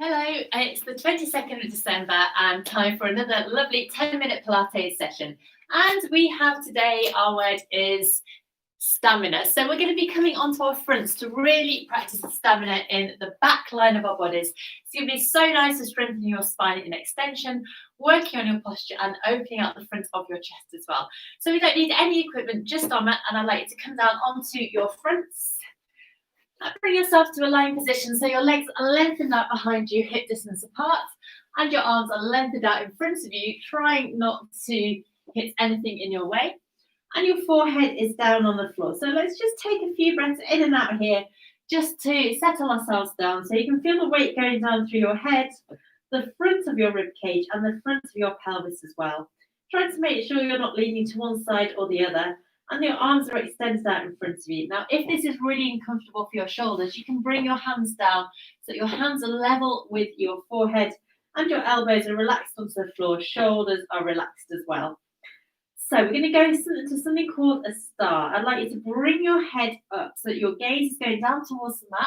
Hello, it's the 22nd of December and time for another lovely 10-minute Pilates session. And we have today, our word is stamina. So we're going to be coming onto our fronts to really practice the stamina in the back line of our bodies. It's going to be so nice to strengthen your spine in extension, working on your posture and opening out the front of your chest as well. So we don't need any equipment, just our mat, and I'd like you to come down onto your fronts. Bring yourself to a lying position so your legs are lengthened out behind you, hip distance apart, and your arms are lengthened out in front of you, trying not to hit anything in your way. And your forehead is down on the floor. So let's just take a few breaths in and out here just to settle ourselves down. So you can feel the weight going down through your head, the front of your rib cage, and the front of your pelvis as well. Try to make sure you're not leaning to one side or the other. And your arms are extended out in front of you. Now, if this is really uncomfortable for your shoulders, you can bring your hands down so that your hands are level with your forehead and your elbows are relaxed onto the floor. Shoulders are relaxed as well. So we're going to go into something called a star. I'd like you to bring your head up so that your gaze is going down towards the mat.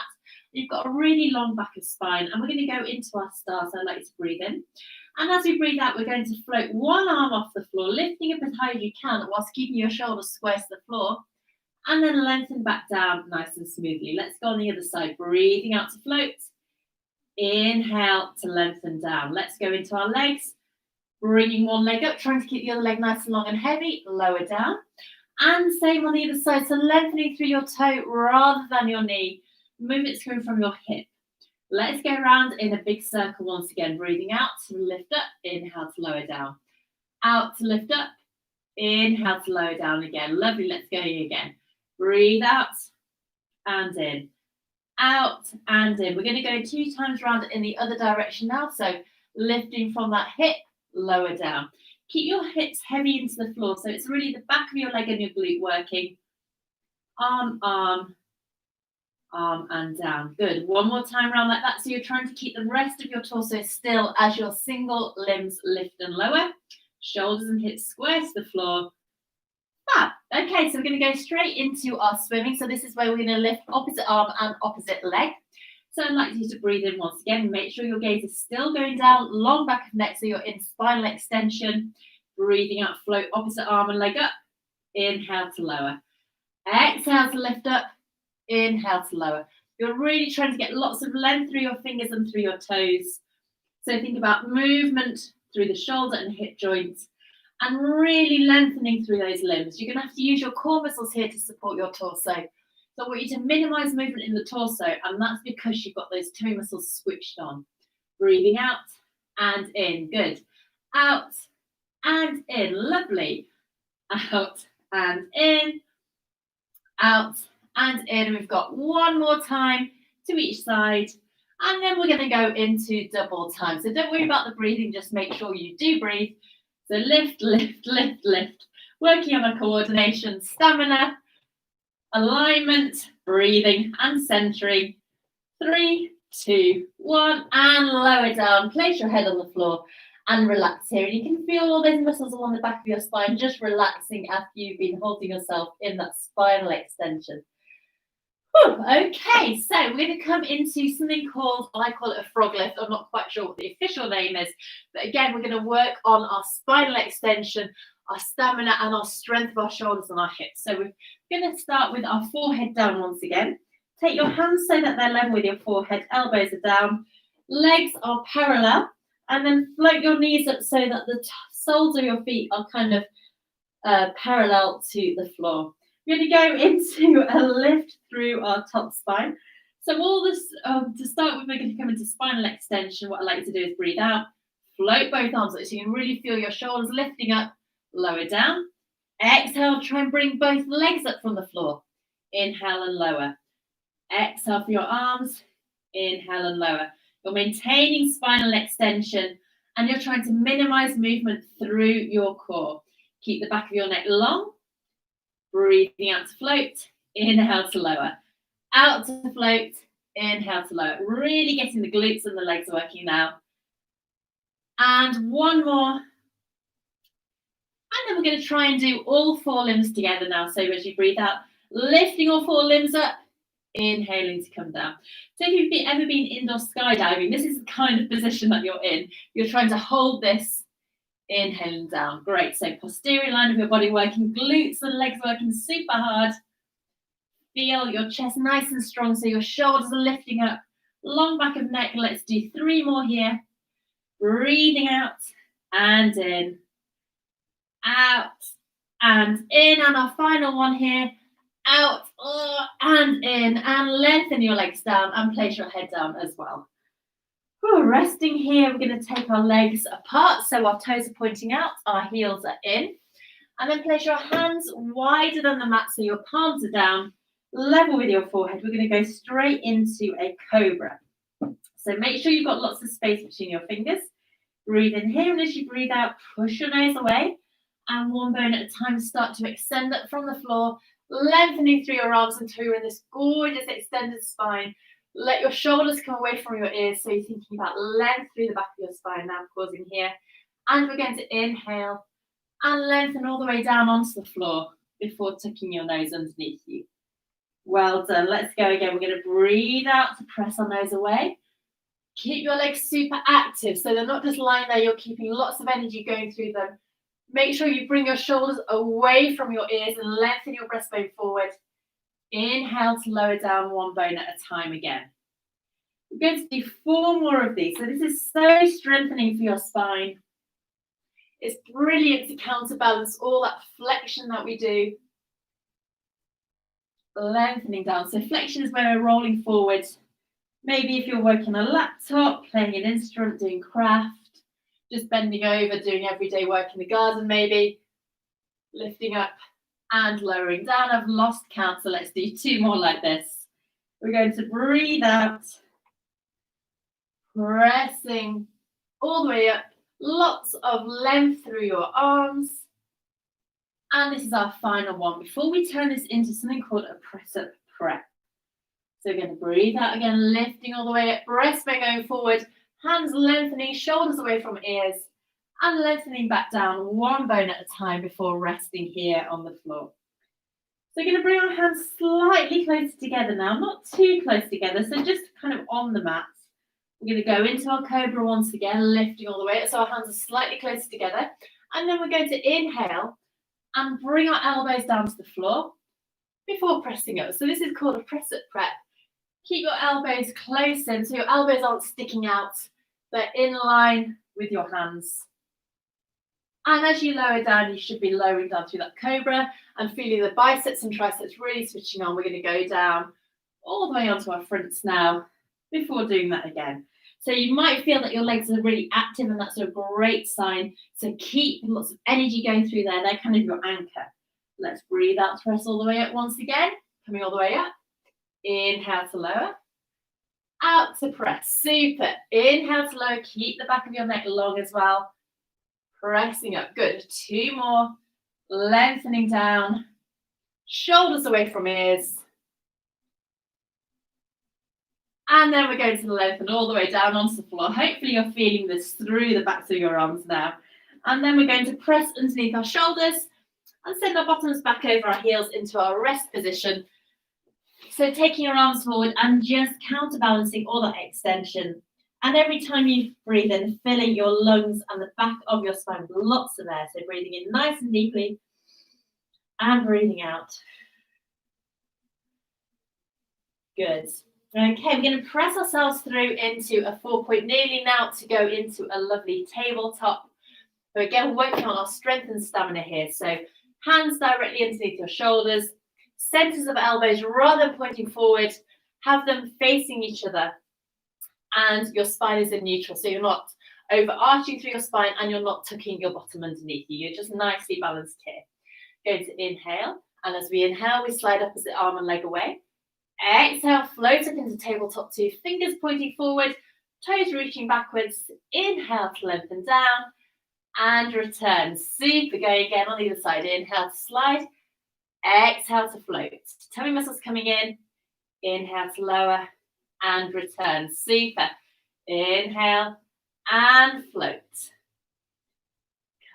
You've got a really long back of spine, and we're going to go into our star. So I'd like you to breathe in. And as we breathe out, we're going to float one arm off the floor, lifting up as high as you can whilst keeping your shoulders square to the floor. And then lengthen back down nice and smoothly. Let's go on the other side. Breathing out to float. Inhale to lengthen down. Let's go into our legs. Bringing one leg up, trying to keep the other leg nice and long and heavy. Lower down. And same on the other side. So lengthening through your toe rather than your knee. Movements coming from your hip. Let's go around in a big circle once again. Breathing out to lift up. Inhale to lower down. Out to lift up. Inhale to lower down again. Lovely. Let's go again. Breathe out and in. Out and in. We're going to go 2 times around in the other direction now. So lifting from that hip, lower down. Keep your hips heavy into the floor. So it's really the back of your leg and your glute working. Arm, arm and down. Good. One more time around like that. So you're trying to keep the rest of your torso still as your single limbs lift and lower. Shoulders and hips square to the floor. Fab. Okay, so we're going to go straight into our swimming. So this is where we're going to lift opposite arm and opposite leg. So I'd like you to breathe in once again. Make sure your gaze is still going down, long back of neck, so you're in spinal extension. Breathing out, float opposite arm and leg up. Inhale to lower. Exhale to lift up. Inhale to lower. You're really trying to get lots of length through your fingers and through your toes. So think about movement through the shoulder and hip joints and really lengthening through those limbs. You're going to have to use your core muscles here to support your torso. So I want you to minimize movement in the torso, and that's because you've got those tummy muscles switched on. Breathing out and in. Good. Out and in. Lovely. Out and in. Out and in. We've got one more time to each side, and then we're going to go into double time. So don't worry about the breathing, just make sure you do breathe. So lift, lift, lift, lift. Working on our coordination, stamina, alignment, breathing and centering. 3, 2, 1, and lower down. Place your head on the floor and relax here. And you can feel all those muscles along the back of your spine just relaxing after you've been holding yourself in that spinal extension. Whew, okay, so we're going to come into something called, I call it a frog lift. I'm not quite sure what the official name is, but again, we're going to work on our spinal extension, our stamina, and our strength of our shoulders and our hips. So we're going to start with our forehead down once again. Take your hands so that they're level with your forehead, elbows are down, legs are parallel, and then float your knees up so that the soles of your feet are kind of parallel to the floor. We're going to go into a lift through our top spine. So all this, to start with, we're going to come into spinal extension. What I like to do is breathe out, float both arms up so you can really feel your shoulders lifting up, lower down. Exhale, try and bring both legs up from the floor. Inhale and lower. Exhale for your arms. Inhale and lower. You're maintaining spinal extension and you're trying to minimize movement through your core. Keep the back of your neck long. Breathing out to float. Inhale to lower. Out to float. Inhale to lower. Really getting the glutes and the legs working now. And one more. And then we're going to try and do all 4 limbs together now. So as you breathe out, lifting all 4 limbs up. inhaling to come down. So if you've ever been indoor skydiving, this is the kind of position that you're in. You're trying to hold this, inhaling down. Great. So posterior line of your body working, glutes and legs working super hard. Feel your chest nice and strong, so your shoulders are lifting up, long back of neck. Let's do 3 more here. Breathing out and in, out and in, and our final one here. Out and in, and lengthen your legs down and place your head down as well. Resting here, we're going to take our legs apart so our toes are pointing out, our heels are in, and then place your hands wider than the mat so your palms are down, level with your forehead. We're going to go straight into a Cobra. So make sure you've got lots of space between your fingers. Breathe in here, and as you breathe out, push your nose away, and one bone at a time, start to extend up from the floor, lengthening through your arms until you're in this gorgeous extended spine. Let your shoulders come away from your ears, so you're thinking about length through the back of your spine. Now pausing here, and we're going to inhale and lengthen all the way down onto the floor before tucking your nose underneath you. Well done. Let's go again. We're going to breathe out to press our nose away. Keep your legs super active, so they're not just lying there. You're keeping lots of energy going through them. Make sure you bring your shoulders away from your ears and lengthen your breastbone forward. Inhale to lower down one bone at a time again. We're going to do 4 more of these. So this is so strengthening for your spine. It's brilliant to counterbalance all that flexion that we do. Lengthening down. So flexion is where we're rolling forward. Maybe if you're working a laptop, playing an instrument, doing craft, just bending over, doing everyday work in the garden maybe, lifting up and lowering down. I've lost count, so let's do 2 more like this. We're going to breathe out, pressing all the way up, lots of length through your arms. And this is our final one before we turn this into something called a press-up prep. So we're going to breathe out again, lifting all the way up, breastbone going forward, hands lengthening, shoulders away from ears, and lengthening back down one bone at a time before resting here on the floor. So we're going to bring our hands slightly closer together now, not too close together, so just kind of on the mat. We're going to go into our Cobra once again, lifting all the way up, so our hands are slightly closer together. And then we're going to inhale and bring our elbows down to the floor before pressing up. So this is called a press-up prep. Keep your elbows close in, so your elbows aren't sticking out. They're in line with your hands. And as you lower down, you should be lowering down through that Cobra and feeling the biceps and triceps really switching on. We're going to go down all the way onto our fronts now before doing that again. So you might feel that your legs are really active, and that's a great sign. So keep lots of energy going through there. They're kind of your anchor. Let's breathe out to press all the way up once again. Coming all the way up. Inhale to lower. Out to press. Super. Inhale to lower. Keep the back of your neck long as well. Pressing up. Good. 2 more. Lengthening down. Shoulders away from ears. And then we're going to lengthen all the way down onto the floor. Hopefully you're feeling this through the backs of your arms now. And then we're going to press underneath our shoulders and send our bottoms back over our heels into our rest position. So taking your arms forward and just counterbalancing all that extension. And every time you breathe in, filling your lungs and the back of your spine with lots of air. So breathing in nice and deeply and breathing out. Good. Okay, we're going to press ourselves through into a 4-point kneeling now to go into a lovely tabletop. So again, working on our strength and stamina here. So hands directly underneath your shoulders, centers of elbows rather than pointing forward, have them facing each other. And your spine is in neutral, so you're not overarching through your spine and you're not tucking your bottom underneath you. You're just nicely balanced here. Going to inhale, and as we inhale, we slide opposite arm and leg away. Exhale, float up into tabletop 2, fingers pointing forward, toes reaching backwards. Inhale to lengthen down and return. Super. Go again on either side. Inhale to slide. Exhale to float. Tummy muscles coming in. Inhale to lower and return. Super. Inhale and float.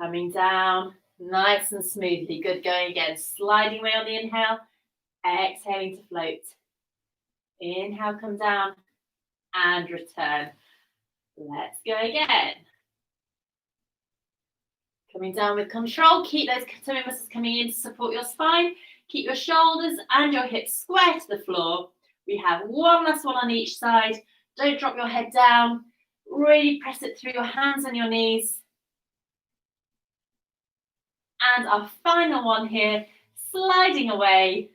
Coming down nice and smoothly. Good. Going again. Sliding away on the inhale. Exhaling to float. Inhale, come down and return. Let's go again. Coming down with control. Keep those tummy muscles coming in to support your spine. Keep your shoulders and your hips square to the floor. We have one last one on each side. Don't drop your head down. Really press it through your hands and your knees. And our final one here, sliding away.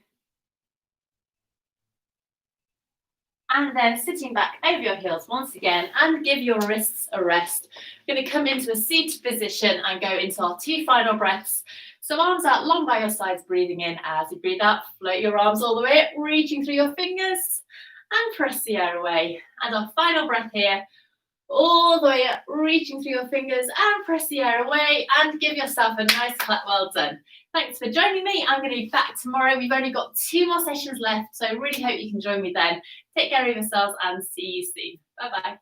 And then sitting back over your heels once again and give your wrists a rest. We're going to come into a seated position and go into our 2 final breaths. So arms out long by your sides, breathing in. As you breathe out, float your arms all the way up, reaching through your fingers and press the air away. And our final breath here, all the way up, reaching through your fingers and press the air away and give yourself a nice clap. Well done. Thanks for joining me. I'm going to be back tomorrow. We've only got 2 more sessions left, so I really hope you can join me then. Take care of yourselves and see you soon. Bye-bye.